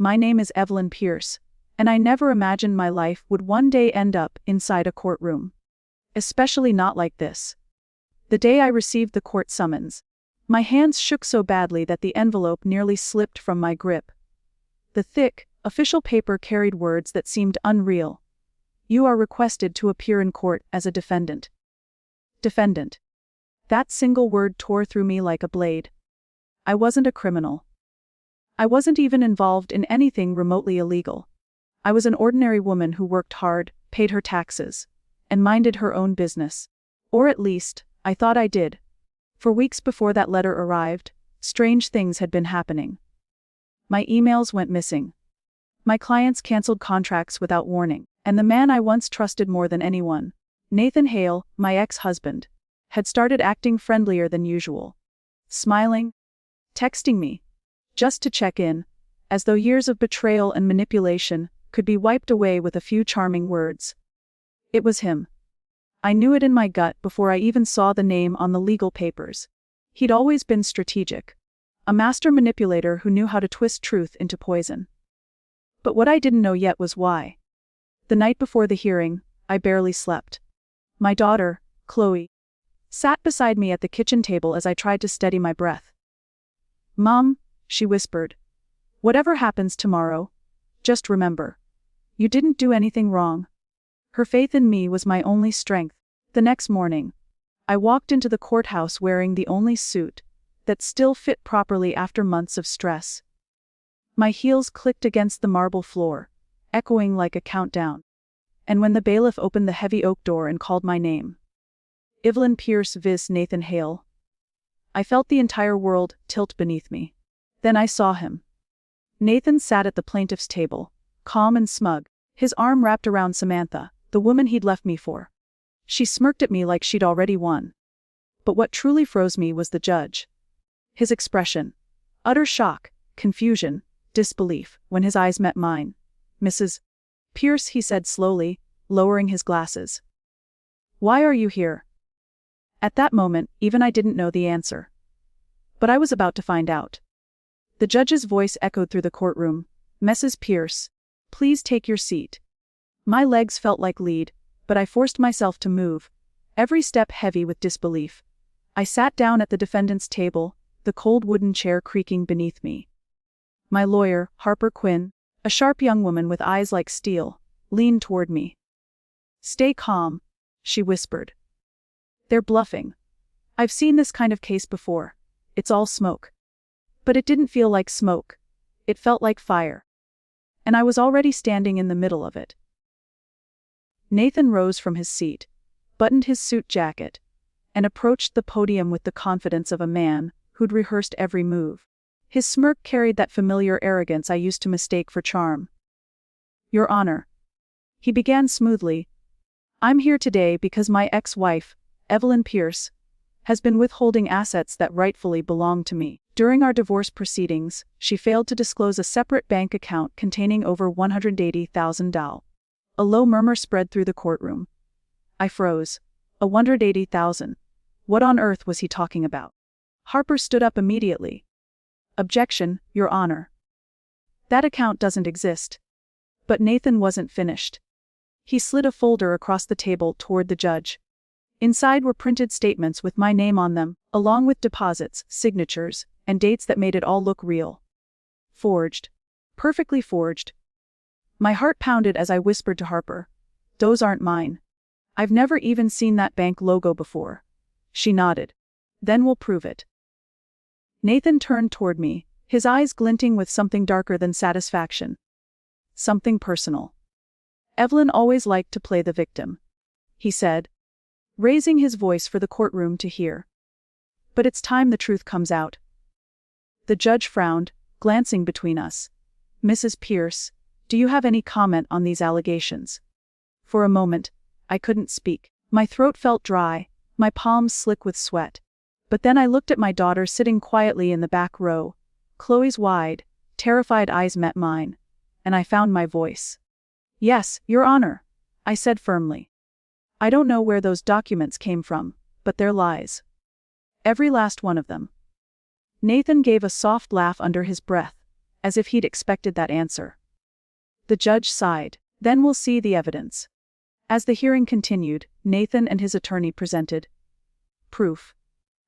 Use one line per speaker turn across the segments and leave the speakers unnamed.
My name is Evelyn Pierce, and I never imagined my life would one day end up inside a courtroom. Especially not like this. The day I received the court summons, my hands shook so badly that the envelope nearly slipped from my grip. The thick, official paper carried words that seemed unreal. You are requested to appear in court as a defendant. Defendant. That single word tore through me like a blade. I wasn't a criminal. I wasn't even involved in anything remotely illegal. I was an ordinary woman who worked hard, paid her taxes, and minded her own business. Or at least, I thought I did. For weeks before that letter arrived, strange things had been happening. My emails went missing. My clients canceled contracts without warning, and the man I once trusted more than anyone, Nathan Hale, my ex-husband, had started acting friendlier than usual. Smiling, texting me, just to check in, as though years of betrayal and manipulation could be wiped away with a few charming words. It was him. I knew it in my gut before I even saw the name on the legal papers. He'd always been strategic. A master manipulator who knew how to twist truth into poison. But what I didn't know yet was why. The night before the hearing, I barely slept. My daughter, Chloe, sat beside me at the kitchen table as I tried to steady my breath. Mom, she whispered, whatever happens tomorrow, just remember, you didn't do anything wrong. Her faith in me was my only strength. The next morning, I walked into the courthouse wearing the only suit that still fit properly after months of stress. My heels clicked against the marble floor, echoing like a countdown. And when the bailiff opened the heavy oak door and called my name, Evelyn Pierce vis Nathan Hale, I felt the entire world tilt beneath me. Then I saw him. Nathan sat at the plaintiff's table, calm and smug, his arm wrapped around Samantha, the woman he'd left me for. She smirked at me like she'd already won. But what truly froze me was the judge. His expression. Utter shock, confusion, disbelief, when his eyes met mine. Mrs. Pierce, he said slowly, lowering his glasses. Why are you here? At that moment, even I didn't know the answer. But I was about to find out. The judge's voice echoed through the courtroom. Mrs. Pierce, please take your seat. My legs felt like lead, but I forced myself to move, every step heavy with disbelief. I sat down at the defendant's table, the cold wooden chair creaking beneath me. My lawyer, Harper Quinn, a sharp young woman with eyes like steel, leaned toward me. Stay calm, she whispered. They're bluffing. I've seen this kind of case before. It's all smoke. But it didn't feel like smoke. It felt like fire. And I was already standing in the middle of it. Nathan rose from his seat, buttoned his suit jacket, and approached the podium with the confidence of a man who'd rehearsed every move. His smirk carried that familiar arrogance I used to mistake for charm. Your Honor. He began smoothly. I'm here today because my ex-wife, Evelyn Pierce, has been withholding assets that rightfully belong to me. During our divorce proceedings, she failed to disclose a separate bank account containing over $180,000. A low murmur spread through the courtroom. I froze. $180,000. What on earth was he talking about? Harper stood up immediately. Objection, Your Honor. That account doesn't exist. But Nathan wasn't finished. He slid a folder across the table toward the judge. Inside were printed statements with my name on them, along with deposits, signatures, and dates that made it all look real. Forged. Perfectly forged. My heart pounded as I whispered to Harper, those aren't mine. I've never even seen that bank logo before. She nodded. Then we'll prove it. Nathan turned toward me, his eyes glinting with something darker than satisfaction. Something personal. Evelyn always liked to play the victim, he said, raising his voice for the courtroom to hear. But it's time the truth comes out. The judge frowned, glancing between us. Mrs. Pierce, do you have any comment on these allegations? For a moment, I couldn't speak. My throat felt dry, my palms slick with sweat. But then I looked at my daughter sitting quietly in the back row. Chloe's wide, terrified eyes met mine, and I found my voice. Yes, Your Honor, I said firmly. I don't know where those documents came from, but they're lies. Every last one of them. Nathan gave a soft laugh under his breath, as if he'd expected that answer. The judge sighed. Then we'll see the evidence. As the hearing continued, Nathan and his attorney presented proof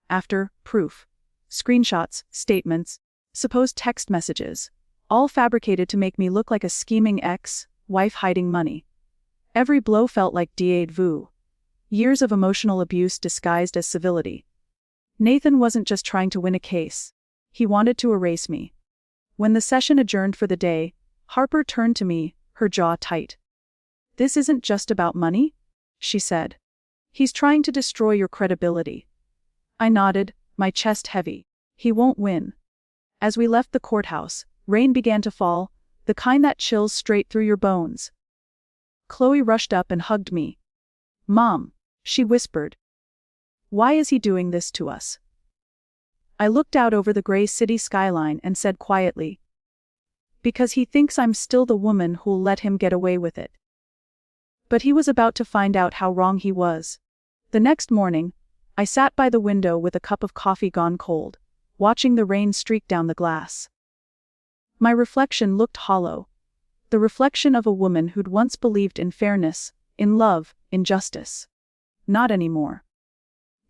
after proof. Screenshots, statements, supposed text messages, all fabricated to make me look like a scheming ex-wife hiding money. Every blow felt like déjà vu. Years of emotional abuse disguised as civility. Nathan wasn't just trying to win a case. He wanted to erase me. When the session adjourned for the day, Harper turned to me, her jaw tight. "This isn't just about money?" she said. "He's trying to destroy your credibility." I nodded, my chest heavy. He won't win. As we left the courthouse, rain began to fall, the kind that chills straight through your bones. Chloe rushed up and hugged me. "Mom," she whispered. "Why is he doing this to us?" I looked out over the gray city skyline and said quietly, "Because he thinks I'm still the woman who'll let him get away with it." But he was about to find out how wrong he was. The next morning, I sat by the window with a cup of coffee gone cold, watching the rain streak down the glass. My reflection looked hollow. The reflection of a woman who'd once believed in fairness, in love, in justice. Not anymore.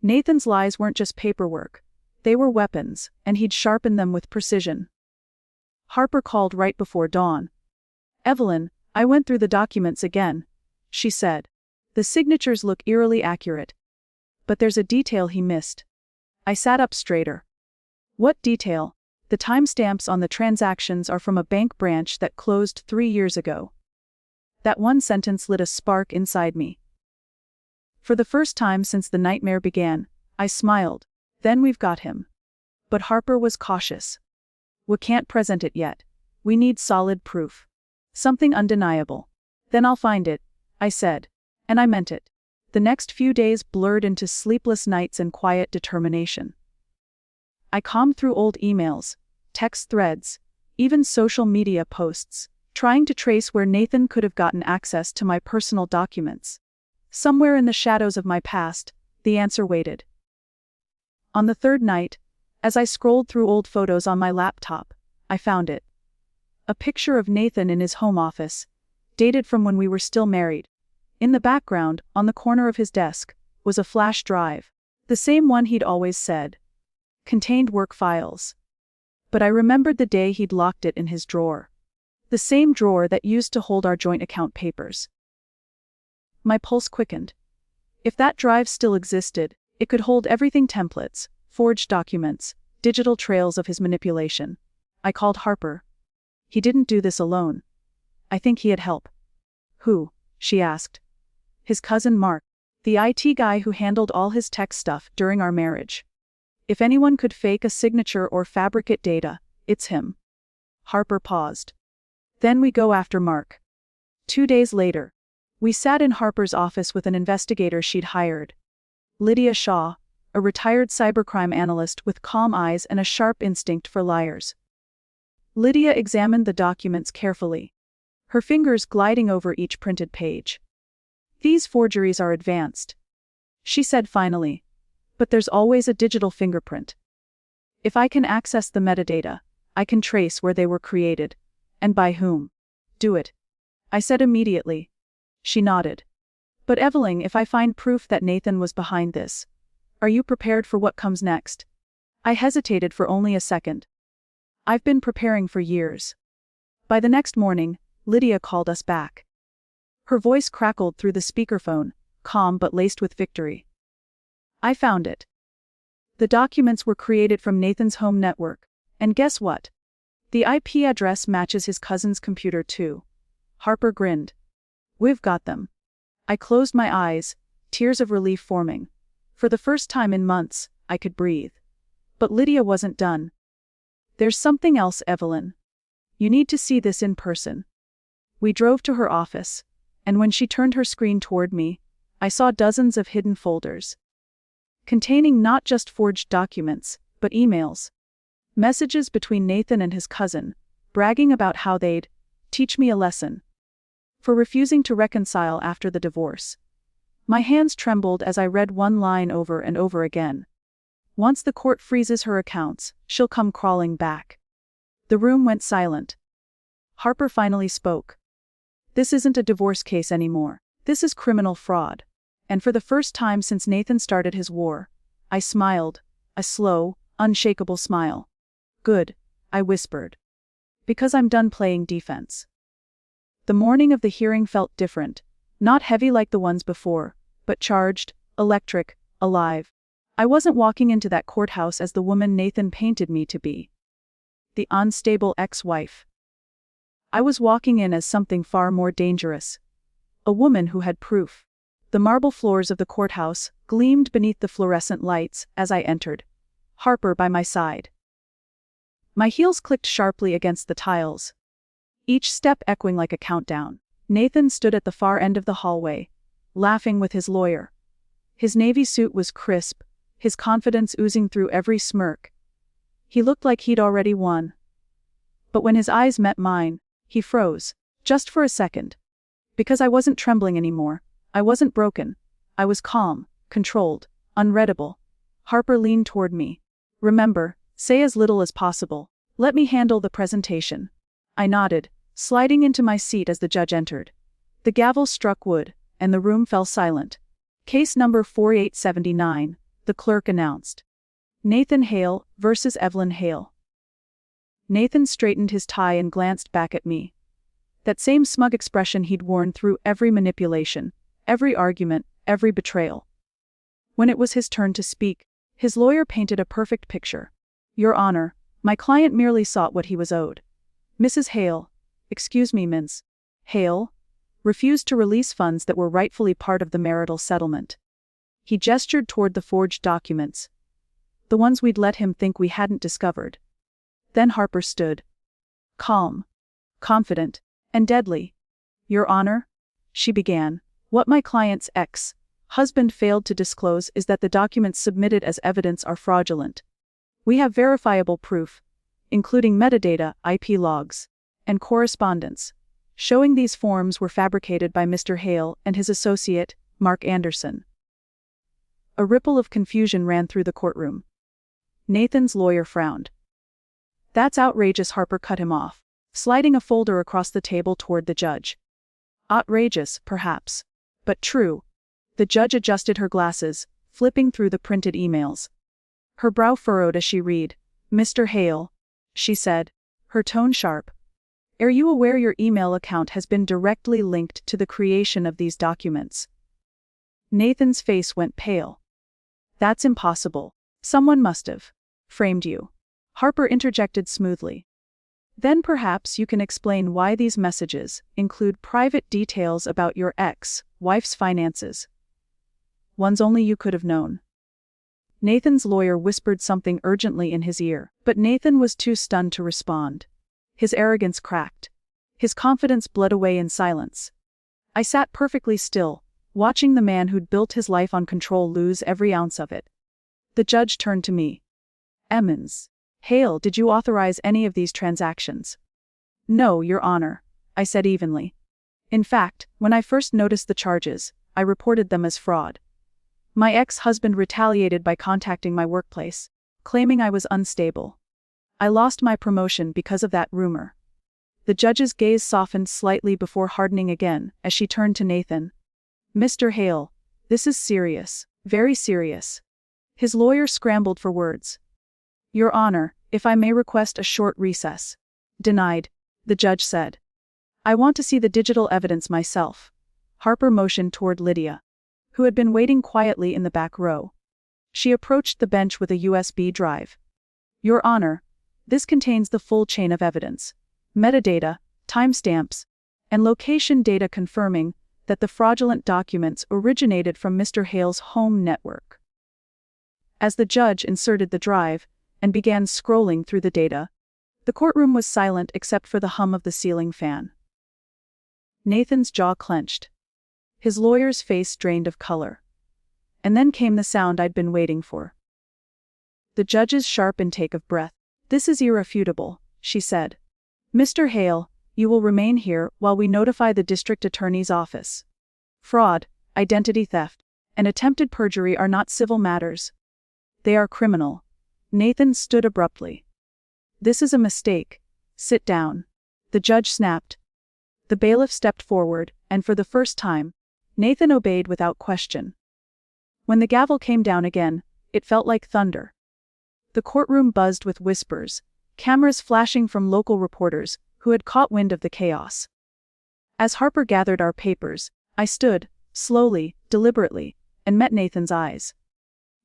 Nathan's lies weren't just paperwork. They were weapons, and he'd sharpened them with precision. Harper called right before dawn. "Evelyn, I went through the documents again," she said. "The signatures look eerily accurate. But there's a detail he missed." I sat up straighter. "What detail?" "The timestamps on the transactions are from a bank branch that closed 3 years ago." That one sentence lit a spark inside me. For the first time since the nightmare began, I smiled. Then we've got him. But Harper was cautious. "We can't present it yet. We need solid proof. Something undeniable." "Then I'll find it," I said. And I meant it. The next few days blurred into sleepless nights and quiet determination. I combed through old emails, text threads, even social media posts, trying to trace where Nathan could have gotten access to my personal documents. Somewhere in the shadows of my past, the answer waited. On the third night, as I scrolled through old photos on my laptop, I found it. A picture of Nathan in his home office, dated from when we were still married. In the background, on the corner of his desk, was a flash drive, the same one he'd always said contained work files. But I remembered the day he'd locked it in his drawer. The same drawer that used to hold our joint account papers. My pulse quickened. If that drive still existed, it could hold everything: templates, forged documents, digital trails of his manipulation. I called Harper. He didn't do this alone. I think he had help. "Who?" she asked. "His cousin Mark, the IT guy who handled all his tech stuff during our marriage. If anyone could fake a signature or fabricate data, it's him." Harper paused. "Then we go after Mark." 2 days later, we sat in Harper's office with an investigator she'd hired. Lydia Shaw, a retired cybercrime analyst with calm eyes and a sharp instinct for liars. Lydia examined the documents carefully, her fingers gliding over each printed page. "These forgeries are advanced," she said finally, "but there's always a digital fingerprint. If I can access the metadata, I can trace where they were created, and by whom." "Do it," I said immediately. She nodded. "But Evelyn, if I find proof that Nathan was behind this, are you prepared for what comes next?" I hesitated for only a second. "I've been preparing for years." By the next morning, Lydia called us back. Her voice crackled through the speakerphone, calm but laced with victory. "I found it. The documents were created from Nathan's home network, and guess what? The IP address matches his cousin's computer too." Harper grinned. "We've got them." I closed my eyes, tears of relief forming. For the first time in months, I could breathe. But Lydia wasn't done. "There's something else, Evelyn. You need to see this in person." We drove to her office, and when she turned her screen toward me, I saw dozens of hidden folders, containing not just forged documents, but emails. Messages between Nathan and his cousin, bragging about how they'd teach me a lesson for refusing to reconcile after the divorce. My hands trembled as I read one line over and over again. "Once the court freezes her accounts, she'll come crawling back." The room went silent. Harper finally spoke. "This isn't a divorce case anymore. This is criminal fraud." And for the first time since Nathan started his war, I smiled, a slow, unshakable smile. "Good," I whispered. "Because I'm done playing defense." The morning of the hearing felt different, not heavy like the ones before, but charged, electric, alive. I wasn't walking into that courthouse as the woman Nathan painted me to be. The unstable ex-wife. I was walking in as something far more dangerous. A woman who had proof. The marble floors of the courthouse gleamed beneath the fluorescent lights as I entered, Harper by my side. My heels clicked sharply against the tiles, each step echoing like a countdown. Nathan stood at the far end of the hallway, laughing with his lawyer. His navy suit was crisp, his confidence oozing through every smirk. He looked like he'd already won. But when his eyes met mine, he froze, just for a second. Because I wasn't trembling anymore. I wasn't broken. I was calm, controlled, unreadable. Harper leaned toward me. "Remember, say as little as possible. Let me handle the presentation." I nodded, sliding into my seat as the judge entered. The gavel struck wood, and the room fell silent. "Case number 4879, the clerk announced. Nathan Hale versus Evelyn Hale." Nathan straightened his tie and glanced back at me. That same smug expression he'd worn through every manipulation, every argument, every betrayal. When it was his turn to speak, his lawyer painted a perfect picture. "Your Honor, my client merely sought what he was owed. Mrs. Hale, excuse me, Ms. Hale, refused to release funds that were rightfully part of the marital settlement." He gestured toward the forged documents. The ones we'd let him think we hadn't discovered. Then Harper stood. Calm, confident, and deadly. "Your Honor," she began, "what my client's ex-husband failed to disclose is that the documents submitted as evidence are fraudulent. We have verifiable proof, including metadata, IP logs, and correspondence, showing these forms were fabricated by Mr. Hale and his associate, Mark Anderson." A ripple of confusion ran through the courtroom. Nathan's lawyer frowned. "That's outrageous," Harper cut him off, sliding a folder across the table toward the judge. "Outrageous, perhaps. But true." The judge adjusted her glasses, flipping through the printed emails. Her brow furrowed as she read. "Mr. Hale," she said, her tone sharp. "Are you aware your email account has been directly linked to the creation of these documents?" Nathan's face went pale. "That's impossible. Someone must have framed you." Harper interjected smoothly. "Then perhaps you can explain why these messages include private details about your ex-wife's finances. Ones only you could have known." Nathan's lawyer whispered something urgently in his ear, but Nathan was too stunned to respond. His arrogance cracked. His confidence bled away in silence. I sat perfectly still, watching the man who'd built his life on control lose every ounce of it. The judge turned to me. "Emmons Hale, did you authorize any of these transactions?" "No, Your Honor," I said evenly. "In fact, when I first noticed the charges, I reported them as fraud. My ex-husband retaliated by contacting my workplace, claiming I was unstable. I lost my promotion because of that rumor." The judge's gaze softened slightly before hardening again as she turned to Nathan. "Mr. Hale, this is serious, very serious." His lawyer scrambled for words. "Your Honor, if I may request a short recess." "Denied," the judge said. "I want to see the digital evidence myself." Harper motioned toward Lydia, who had been waiting quietly in the back row. She approached the bench with a USB drive. "Your Honor, this contains the full chain of evidence, metadata, timestamps, and location data confirming that the fraudulent documents originated from Mr. Hale's home network." As the judge inserted the drive and began scrolling through the data, the courtroom was silent except for the hum of the ceiling fan. Nathan's jaw clenched. His lawyer's face drained of color. And then came the sound I'd been waiting for. The judge's sharp intake of breath. "This is irrefutable," she said. "Mr. Hale, you will remain here while we notify the district attorney's office. Fraud, identity theft, and attempted perjury are not civil matters. They are criminal." Nathan stood abruptly. "This is a mistake," "Sit down." The judge snapped. The bailiff stepped forward, and for the first time, Nathan obeyed without question. When the gavel came down again, it felt like thunder. The courtroom buzzed with whispers, cameras flashing from local reporters who had caught wind of the chaos. As Harper gathered our papers, I stood, slowly, deliberately, and met Nathan's eyes.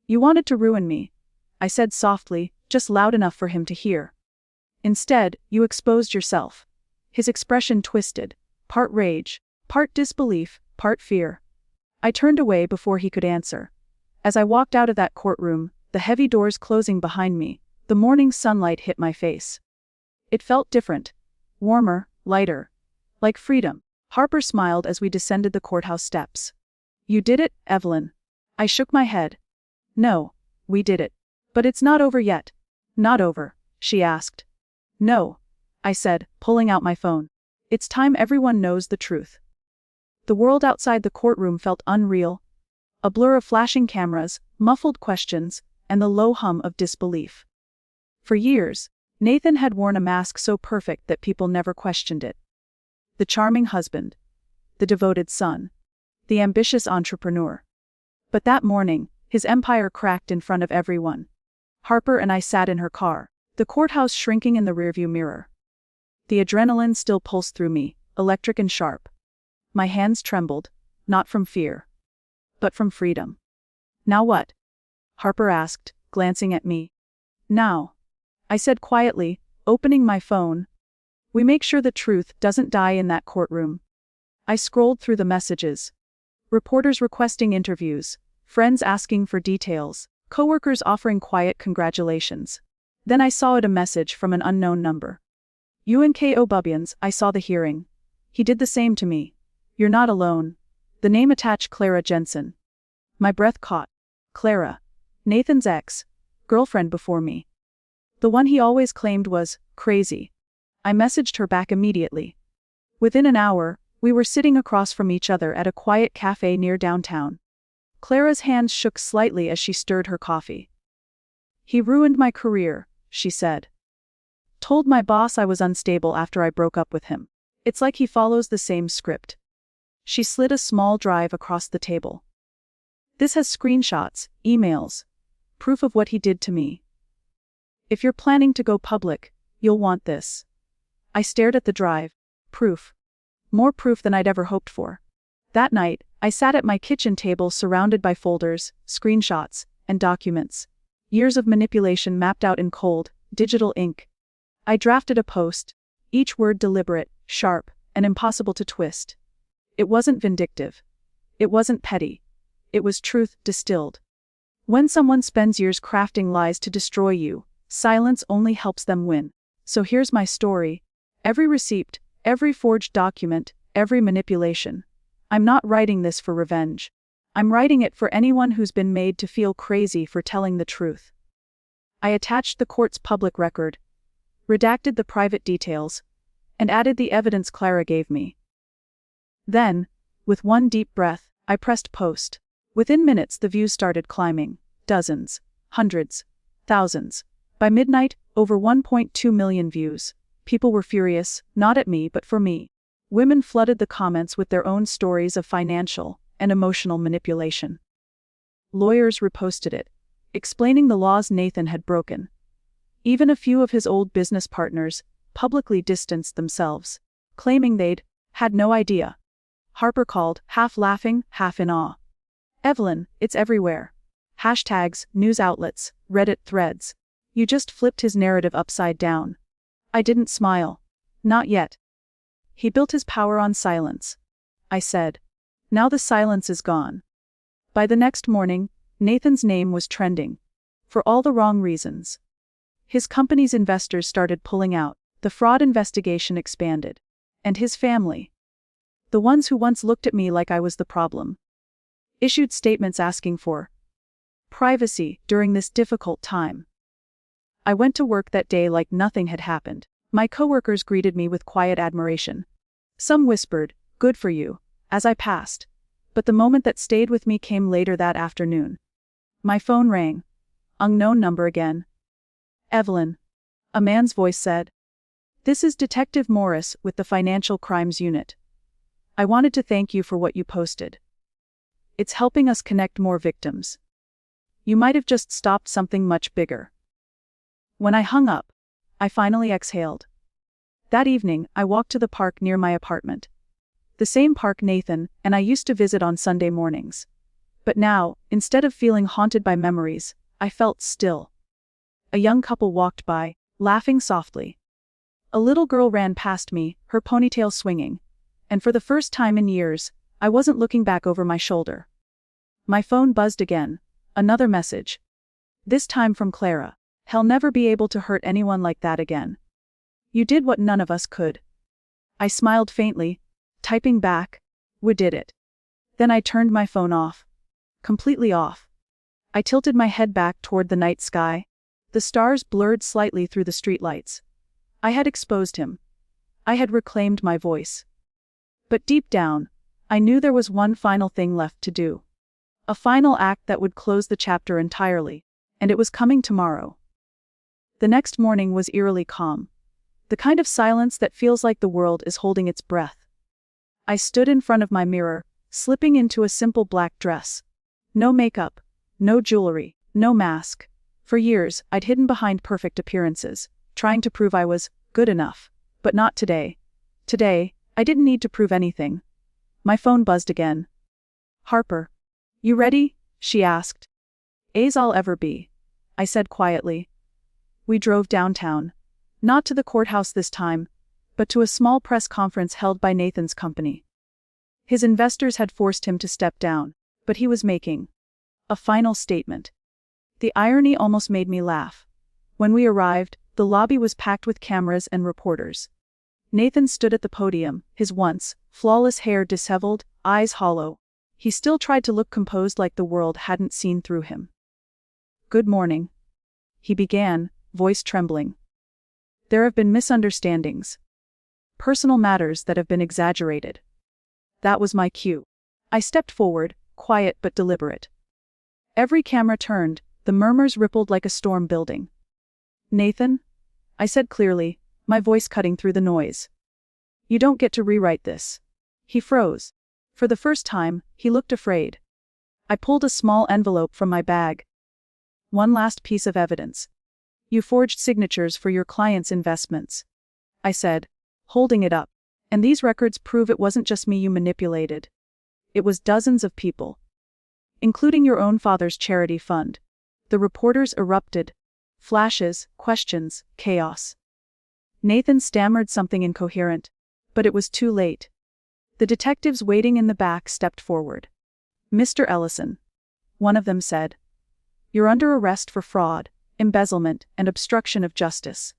"You wanted to ruin me," I said softly, just loud enough for him to hear. "Instead, you exposed yourself." His expression twisted, part rage, part disbelief, part fear. I turned away before he could answer. As I walked out of that courtroom, the heavy doors closing behind me, the morning sunlight hit my face. It felt different, warmer, lighter, like freedom. Harper smiled as we descended the courthouse steps. "You did it, Evelyn." I shook my head. "No, we did it. But it's not over yet." "Not over?" she asked. "No," I said, pulling out my phone. "It's time everyone knows the truth." The world outside the courtroom felt unreal. A blur of flashing cameras, muffled questions, and the low hum of disbelief. For years, Nathan had worn a mask so perfect that people never questioned it. The charming husband, the devoted son, the ambitious entrepreneur. But that morning, his empire cracked in front of everyone. Harper and I sat in her car, the courthouse shrinking in the rearview mirror. The adrenaline still pulsed through me, electric and sharp. My hands trembled, not from fear, but from freedom. "Now what?" Harper asked, glancing at me. "Now," I said quietly, opening my phone, "we make sure the truth doesn't die in that courtroom." I scrolled through the messages. Reporters requesting interviews, friends asking for details, coworkers offering quiet congratulations. Then I saw a message from an unknown number. "UNKO Bubians, I saw the hearing. He did the same to me. You're not alone." The name attached Clara Jensen. My breath caught. Clara. Nathan's ex. Girlfriend before me. The one he always claimed was crazy. I messaged her back immediately. Within an hour, we were sitting across from each other at a quiet cafe near downtown. Clara's hands shook slightly as she stirred her coffee. "He ruined my career," she said. "Told my boss I was unstable after I broke up with him. It's like he follows the same script." She slid a small drive across the table. "This has screenshots, emails, proof of what he did to me. If you're planning to go public, you'll want this." I stared at the drive. Proof. More proof than I'd ever hoped for. That night, I sat at my kitchen table surrounded by folders, screenshots, and documents. Years of manipulation mapped out in cold, digital ink. I drafted a post, each word deliberate, sharp, and impossible to twist. It wasn't vindictive. It wasn't petty. It was truth distilled. When someone spends years crafting lies to destroy you, silence only helps them win. So here's my story. Every receipt, every forged document, every manipulation. I'm not writing this for revenge. I'm writing it for anyone who's been made to feel crazy for telling the truth. I attached the court's public record, redacted the private details, and added the evidence Clara gave me. Then, with one deep breath, I pressed post. Within minutes the views started climbing. Dozens, hundreds, thousands. By midnight, over 1.2 million views. People were furious, not at me but for me. Women flooded the comments with their own stories of financial and emotional manipulation. Lawyers reposted it, explaining the laws Nathan had broken. Even a few of his old business partners publicly distanced themselves, claiming they'd had no idea. Harper called, half laughing, half in awe. "Evelyn, it's everywhere. Hashtags, news outlets, Reddit threads. You just flipped his narrative upside down." I didn't smile. "Not yet. He built his power on silence," I said. "Now the silence is gone." By the next morning, Nathan's name was trending. For all the wrong reasons. His company's investors started pulling out, the fraud investigation expanded. And his family, the ones who once looked at me like I was the problem, issued statements asking for privacy during this difficult time. I went to work that day like nothing had happened. My coworkers greeted me with quiet admiration. Some whispered, "Good for you," as I passed. But the moment that stayed with me came later that afternoon. My phone rang. Unknown number again. "Evelyn," a man's voice said. This is Detective Morris with the Financial Crimes Unit. I wanted to thank you for what you posted. It's helping us connect more victims. You might have just stopped something much bigger. When I hung up, I finally exhaled. That evening, I walked to the park near my apartment. The same park Nathan and I used to visit on Sunday mornings. But now, instead of feeling haunted by memories, I felt still. A young couple walked by, laughing softly. A little girl ran past me, her ponytail swinging. And for the first time in years, I wasn't looking back over my shoulder. My phone buzzed again. Another message. This time from Clara. He'll never be able to hurt anyone like that again. You did what none of us could. I smiled faintly, typing back, "We did it." Then I turned my phone off. Completely off. I tilted my head back toward the night sky. The stars blurred slightly through the streetlights. I had exposed him. I had reclaimed my voice. But deep down, I knew there was one final thing left to do. A final act that would close the chapter entirely, and it was coming tomorrow. The next morning was eerily calm. The kind of silence that feels like the world is holding its breath. I stood in front of my mirror, slipping into a simple black dress. No makeup, no jewelry, no mask. For years, I'd hidden behind perfect appearances, trying to prove I was good enough. But not today. Today, I didn't need to prove anything. My phone buzzed again. "Harper. You ready?" she asked. "As I'll ever be," I said quietly. We drove downtown. Not to the courthouse this time, but to a small press conference held by Nathan's company. His investors had forced him to step down, but he was making a final statement. The irony almost made me laugh. When we arrived, the lobby was packed with cameras and reporters. Nathan stood at the podium, his once flawless hair disheveled, eyes hollow. He still tried to look composed, like the world hadn't seen through him. "Good morning," he began, voice trembling. "There have been misunderstandings. Personal matters that have been exaggerated." That was my cue. I stepped forward, quiet but deliberate. Every camera turned, the murmurs rippled like a storm building. "Nathan," I said clearly, my voice cutting through the noise. "You don't get to rewrite this." He froze. For the first time, he looked afraid. I pulled a small envelope from my bag. "One last piece of evidence. You forged signatures for your clients' investments," I said, holding it up. "And these records prove it wasn't just me you manipulated. It was dozens of people. Including your own father's charity fund." The reporters erupted. Flashes, questions, chaos. Nathan stammered something incoherent. But it was too late. The detectives waiting in the back stepped forward. "Mr. Ellison," one of them said, "you're under arrest for fraud, embezzlement, and obstruction of justice."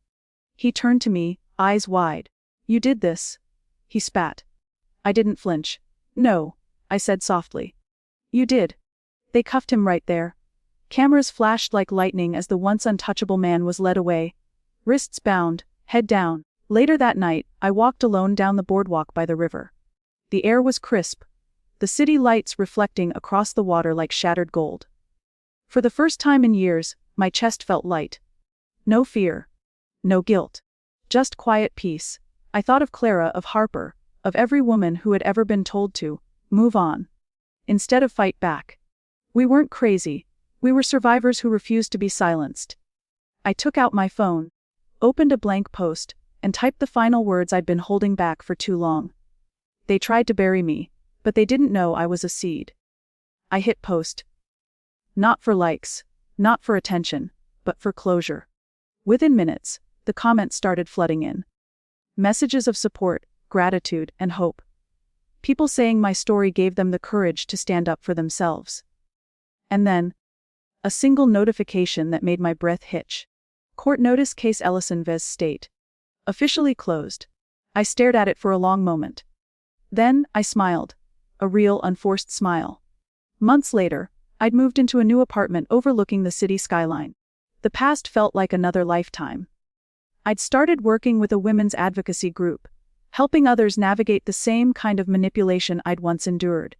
He turned to me, eyes wide. "You did this?" He spat. I didn't flinch. "No," I said softly. "You did." They cuffed him right there. Cameras flashed like lightning as the once untouchable man was led away. Wrists bound, head down. Later that night, I walked alone down the boardwalk by the river. The air was crisp, the city lights reflecting across the water like shattered gold. For the first time in years, my chest felt light. No fear. No guilt. Just quiet peace. I thought of Clara, of Harper, of every woman who had ever been told to move on instead of fight back. We weren't crazy. We were survivors who refused to be silenced. I took out my phone, opened a blank post, and typed the final words I'd been holding back for too long. They tried to bury me, but they didn't know I was a seed. I hit post. Not for likes, not for attention, but for closure. Within minutes, the comments started flooding in. Messages of support, gratitude, and hope. People saying my story gave them the courage to stand up for themselves. And then, a single notification that made my breath hitch. Court notice case Ellison vs. State. Officially closed. I stared at it for a long moment. Then, I smiled. A real, unforced smile. Months later, I'd moved into a new apartment overlooking the city skyline. The past felt like another lifetime. I'd started working with a women's advocacy group, helping others navigate the same kind of manipulation I'd once endured.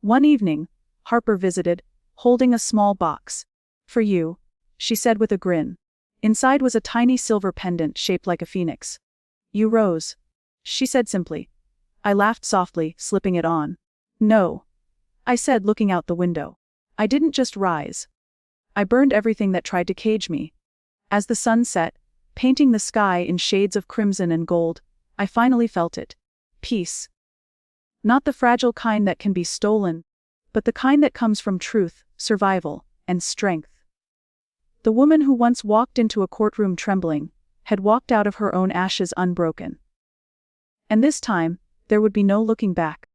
One evening, Harper visited, holding a small box. "For you," she said with a grin. Inside was a tiny silver pendant shaped like a phoenix. You rose, she said simply. I laughed softly, slipping it on. No, I said, looking out the window. I didn't just rise. I burned everything that tried to cage me. As the sun set, painting the sky in shades of crimson and gold, I finally felt it. Peace. Not the fragile kind that can be stolen, but the kind that comes from truth, survival, and strength. The woman who once walked into a courtroom trembling had walked out of her own ashes unbroken. And this time, there would be no looking back.